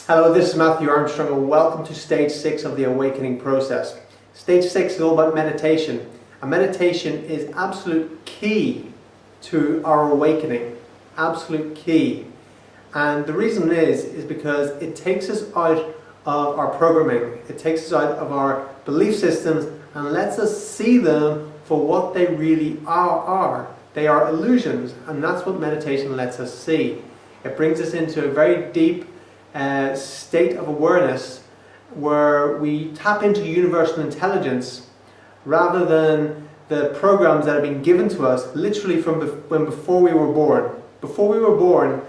Hello, this is Matthew Armstrong and welcome to stage 6 of the awakening process. Stage 6 is all about meditation, and meditation is absolute key to our awakening, absolute key. And the reason is because it takes us out of our programming, it takes us out of our belief systems and lets us see them for what they really are. They are illusions, and that's what meditation lets us see. It brings us into a very deep state of awareness where we tap into universal intelligence rather than the programs that have been given to us literally from before we were born. Before we were born,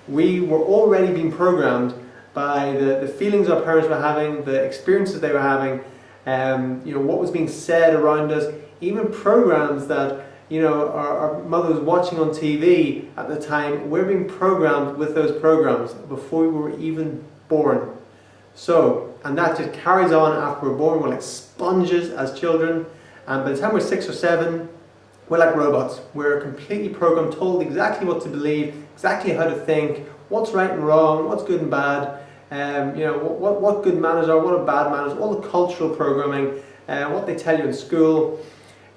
we were already being programmed by the feelings our parents were having, the experiences they were having, what was being said around us, even programs that our mother was watching on TV at the time. We're being programmed with those programs before we were even born. And that just carries on after we're born. We're like sponges as children, and by the time we're 6 or 7, we're like robots. We're completely programmed, told exactly what to believe, exactly how to think, what's right and wrong, what's good and bad, what good manners are, what are bad manners, all the cultural programming, what they tell you in school.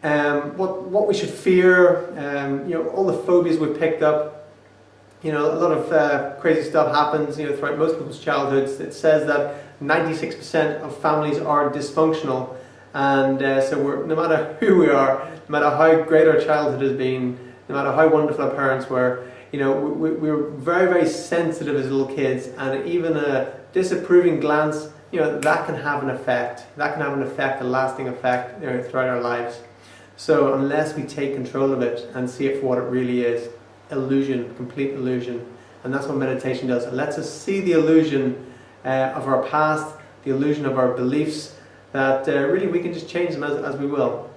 What we should fear, all the phobias we've picked up. A lot of crazy stuff happens, throughout most people's childhoods. It says that 96% of families are dysfunctional, and so no matter who we are, no matter how great our childhood has been, no matter how wonderful our parents were, we were very, very sensitive as little kids, and even a disapproving glance, that can have an effect. That can have an effect, a lasting effect, throughout our lives. So unless we take control of it and see it for what it really is, illusion, complete illusion. And that's what meditation does. It lets us see the illusion of our past, the illusion of our beliefs, that really we can just change them as we will.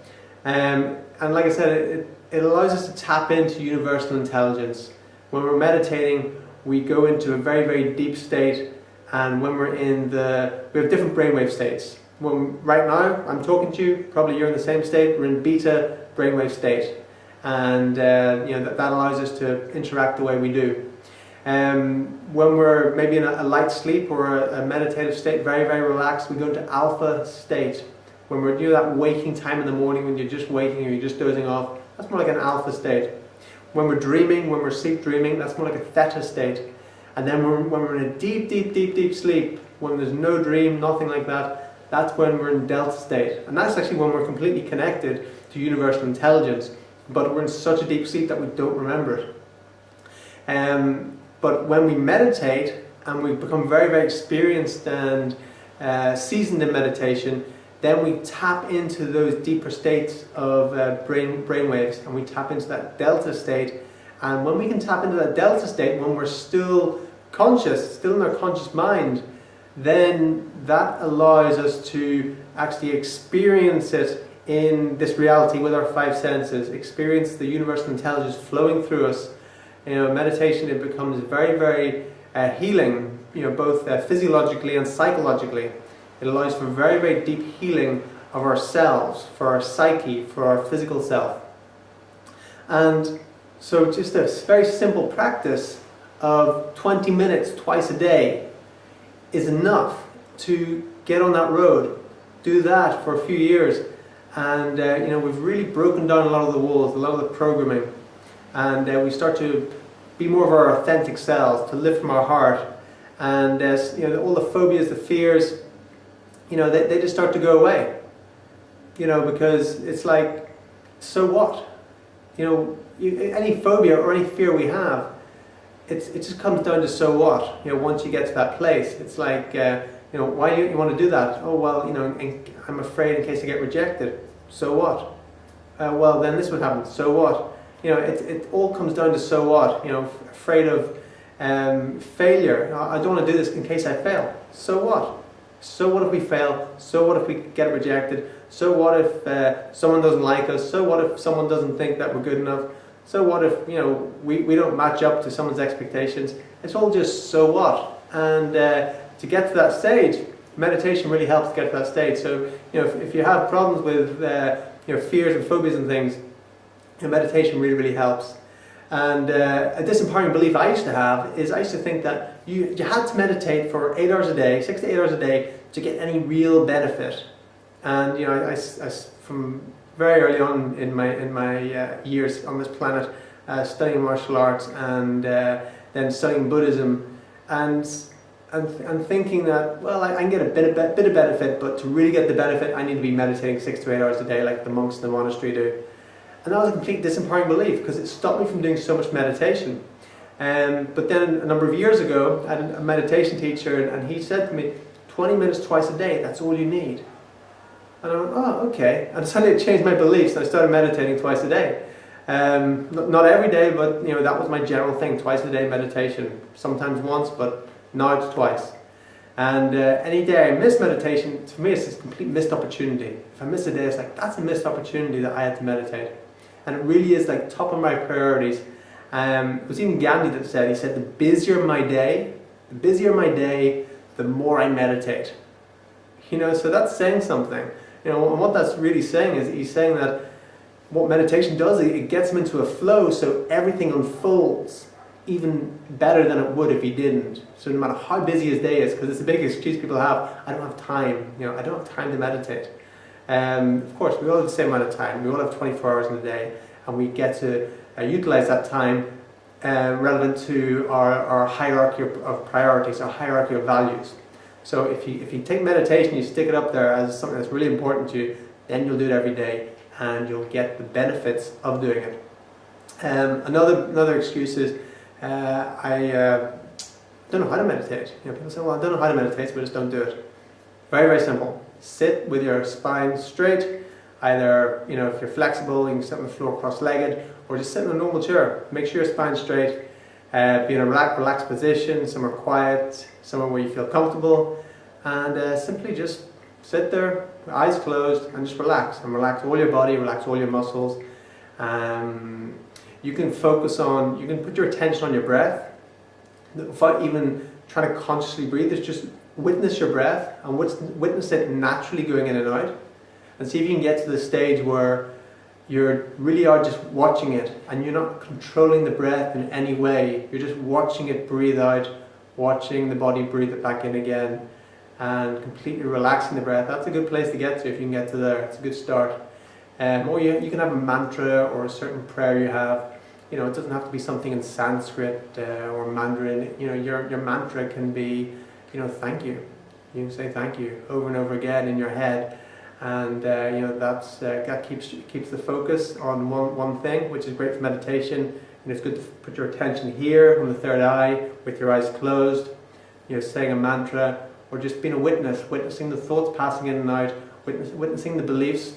And like I said, it allows us to tap into universal intelligence. When we're meditating, we go into a very, very deep state, and when we're we have different brainwave states. Right now, I'm talking to you, probably you're in the same state, we're in beta brainwave state, and that allows us to interact the way we do. When we're maybe in a light sleep or a meditative state, very, very relaxed, we go into alpha state. When we're doing that waking time in the morning, when you're just waking or you're just dozing off, that's more like an alpha state. When we're dreaming, when we're sleep dreaming, that's more like a theta state. And then when we're in a deep, deep, deep, deep sleep, when there's no dream, nothing like that, that's when we're in delta state. And that's actually when we're completely connected to universal intelligence, but we're in such a deep sleep that we don't remember it. But when we meditate and we become very, very experienced and seasoned in meditation, then we tap into those deeper states of brain waves, and we tap into that delta state. And when we can tap into that delta state, when we're still conscious, still in our conscious mind, then that allows us to actually experience it in this reality with our 5 senses, experience the universal intelligence flowing through us. Meditation, it becomes very, very healing, both physiologically and psychologically. It allows for very, very deep healing of ourselves, for our psyche, for our physical self. And so just a very simple practice of 20 minutes twice a day is enough to get on that road. Do that for a few years, and we've really broken down a lot of the walls, a lot of the programming, and we start to be more of our authentic selves, to live from our heart, and all the phobias, the fears, they just start to go away. Because it's like, so what? Any phobia or any fear we have, it just comes down to so what. Once you get to that place, it's like, why do you want to do that? Oh well, I'm afraid in case I get rejected. So what? Well, then this would happen. So what? It all comes down to so what. Afraid of failure. I don't want to do this in case I fail. So what? So what if we fail? So what if we get rejected? So what if someone doesn't like us? So what if someone doesn't think that we're good enough? So what if we don't match up to someone's expectations? It's all just so what. And to get to that stage, meditation really helps to get to that stage. So if you have problems with fears and phobias and things, meditation really, really helps. And a disempowering belief I used to have is I used to think that you had to meditate for 8 hours a day, 6 to 8 hours a day, to get any real benefit. And you know, I from very early on in my years on this planet, studying martial arts and then studying Buddhism, and thinking that, well, I can get a bit of benefit, but to really get the benefit, I need to be meditating 6 to 8 hours a day, like the monks in the monastery do. And that was a complete disempowering belief, because it stopped me from doing so much meditation. But then a number of years ago, I had a meditation teacher, and he said to me, 20 minutes twice a day, that's all you need. And I went, oh, okay. And suddenly it changed my beliefs, and I started meditating twice a day. Not every day, but you know, that was my general thing, twice a day meditation. Sometimes once, but now it's twice. And any day I miss meditation, to me it's a complete missed opportunity. If I miss a day, it's like, that's a missed opportunity that I had to meditate. And it really is like top of my priorities. It was even Gandhi that said, he said, the busier my day, the more I meditate. You know, so that's saying something. You know, and what that's really saying is, he's saying that what meditation does, it gets him into a flow, so everything unfolds even better than it would if he didn't. So no matter how busy his day is, because it's a big excuse people have, I don't have time. You know, I don't have time to meditate. Of course, we all have the same amount of time. We all have 24 hours in a day, and we get to utilize that time relevant to our hierarchy of priorities, our hierarchy of values. So if you take meditation, you stick it up there as something that's really important to you, then you'll do it every day, and you'll get the benefits of doing it. Another excuse is, I don't know how to meditate. You know, people say, well, I don't know how to meditate, so I just don't do it. Very, very simple. Sit with your spine straight. Either, you know, if you're flexible, you can sit on the floor cross-legged, or just sit in a normal chair. Make sure your spine's straight. Be in a relaxed position, somewhere quiet, somewhere where you feel comfortable, and simply just sit there, eyes closed, and just relax. And relax all your body, relax all your muscles. You can put your attention on your breath, without even trying to consciously breathe. It's just witness your breath, and witness it naturally going in and out. And see if you can get to the stage where you really are just watching it, and you're not controlling the breath in any way. You're just watching it breathe out, watching the body breathe it back in again, and completely relaxing the breath. That's a good place to get to if you can get to there. It's a good start. Or you can have a mantra or a certain prayer you have. You know, it doesn't have to be something in Sanskrit or Mandarin. You know, your mantra can be, you know, thank you. You can say thank you over and over again in your head. And you know, that keeps the focus on one thing, which is great for meditation. And it's good to put your attention here on the third eye with your eyes closed, you know, saying a mantra, or just being a witness, witnessing the thoughts passing in and out, witnessing the beliefs,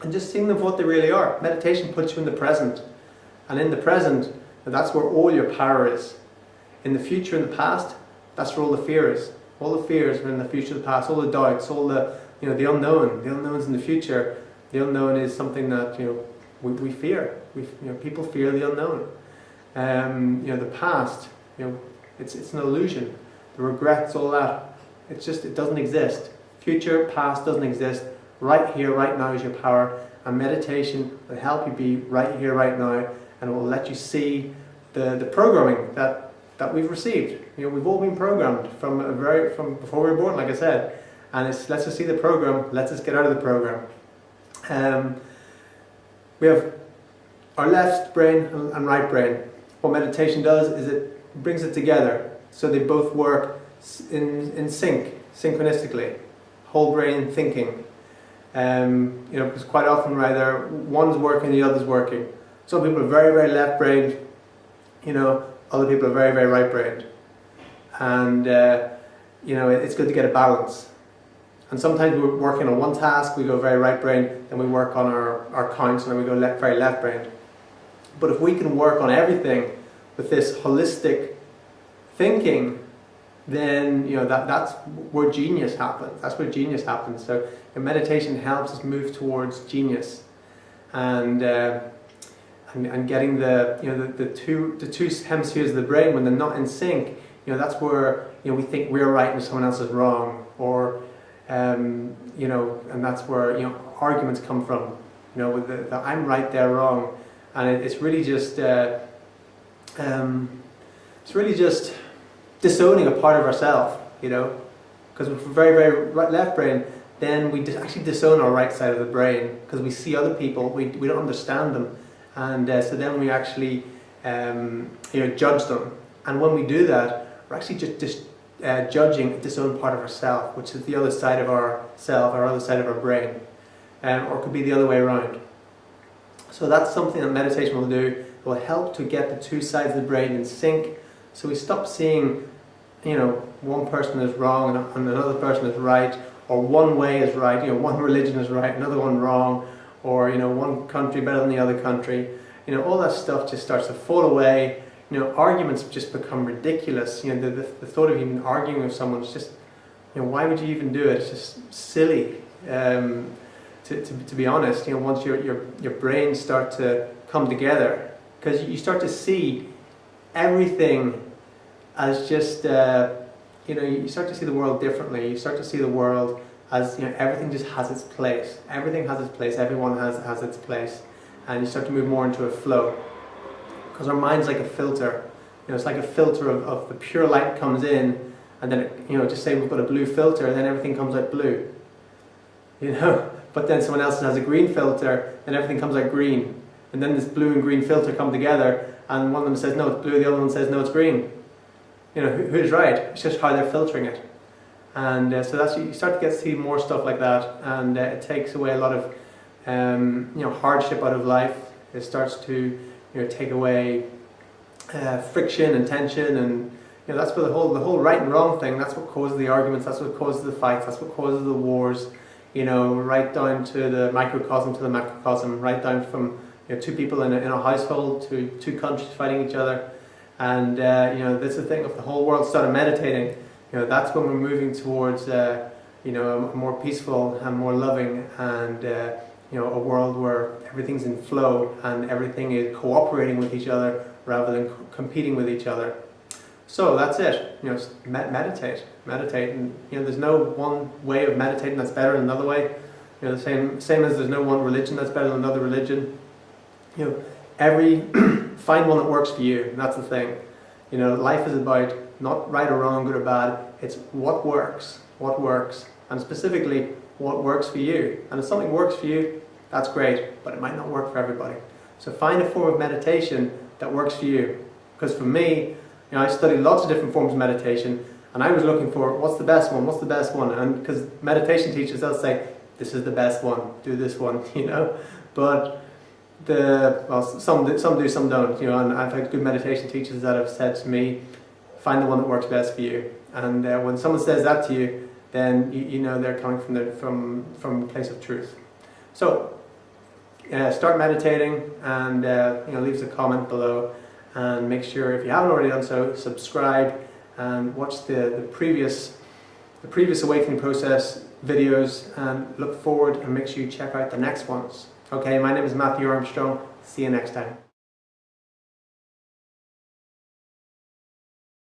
and just seeing them for what they really are. Meditation puts you in the present, and in the present, that's where all your power is. In the future and the past, that's where all the fear is. All the fears are in the future and the past, all the doubts, all the, you know, the unknown. The unknown's in the future. The unknown is something that, you know, we fear. You know, people fear the unknown. You know, the past, you know, it's an illusion. The regrets, all that, it doesn't exist. Future, past doesn't exist. Right here, right now is your power. And meditation will help you be right here, right now, and it will let you see the programming that we've received. You know, we've all been programmed from before we were born, like I said. And let's just see the program, let's just get out of the program. We have our left brain and right brain. What meditation does is it brings it together, so they both work in sync, synchronistically. Whole brain thinking. You know, because quite often either one's working, the other's working. Some people are very, very left-brained, you know, other people are very, very right-brained. And, you know, it's good to get a balance. And sometimes we're working on one task, we go very right-brained, then we work on our counts, and then we go very left-brained. But if we can work on everything with this holistic thinking, then, you know, that's where genius happens. That's where genius happens. So meditation helps us move towards genius, and getting the two hemispheres of the brain, when they're not in sync, you know, that's where, you know, we think we're right and someone else is wrong, or you know, and that's where, you know, arguments come from. You know, with the I'm right, they're wrong, and it's really just disowning a part of ourselves, you know, because we're very, very left brain, then we actually disown our right side of the brain because we see other people, we don't understand them, and so then we actually judge them. And when we do that, we're actually just judging a disowned part of ourself, which is the other side of our self, or other side of our brain, or it could be the other way around. So that's something that meditation will do. It will help to get the two sides of the brain in sync, so we stop seeing, you know, one person is wrong and another person is right, or one way is right, you know, one religion is right, another one wrong, or, you know, one country better than the other country. You know, all that stuff just starts to fall away. You know, arguments just become ridiculous. You know, the thought of even arguing with someone is just, you know, why would you even do it? It's just silly. To be honest, you know, once your brains start to come together, because you start to see everything as just, you know, you start to see the world differently. You start to see the world as, you know, everything just has its place. Everything has its place. Everyone has its place, and you start to move more into a flow. Because our mind's like a filter. You know, it's like a filter of the pure light comes in, and then it, you know, just say we've got a blue filter, and then everything comes out blue. You know, but then someone else has a green filter, and everything comes out green. And then this blue and green filter come together, and one of them says no, it's blue, the other one says no, it's green. You know, who's right? It's just how they're filtering it. And so that's, you start to see more stuff like that, and it takes away a lot of you know, hardship out of life. It starts to, you know, take away friction and tension, and, you know, that's where the whole right and wrong thing, that's what causes the arguments, that's what causes the fights, that's what causes the wars, you know, right down to the microcosm to the macrocosm, right down from, you know, two people in a household to two countries fighting each other. And you know, this is the thing, if the whole world started meditating, you know, that's when we're moving towards you know, a more peaceful and more loving, and you know, a world where everything's in flow and everything is cooperating with each other rather than competing with each other. So that's it. You know, meditate, and, you know, there's no one way of meditating that's better than another way. You know, the same as there's no one religion that's better than another religion. You know, find one that works for you. That's the thing. You know, life is about not right or wrong, good or bad. It's what works, and specifically what works for you. And if something works for you, that's great, but it might not work for everybody. So find a form of meditation that works for you. Because for me, you know, I studied lots of different forms of meditation, and I was looking for what's the best one, and because meditation teachers, they'll say this is the best one, do this one, you know, but some do, some don't, you know, and I've had good meditation teachers that have said to me, find the one that works best for you. And when someone says that to you, then you know they're coming from a place of truth. So start meditating, and you know, leave us a comment below, and make sure, if you haven't already done so, subscribe and watch the previous awakening process videos, and look forward and make sure you check out the next ones. Okay, my name is Matthew Armstrong. See you next time.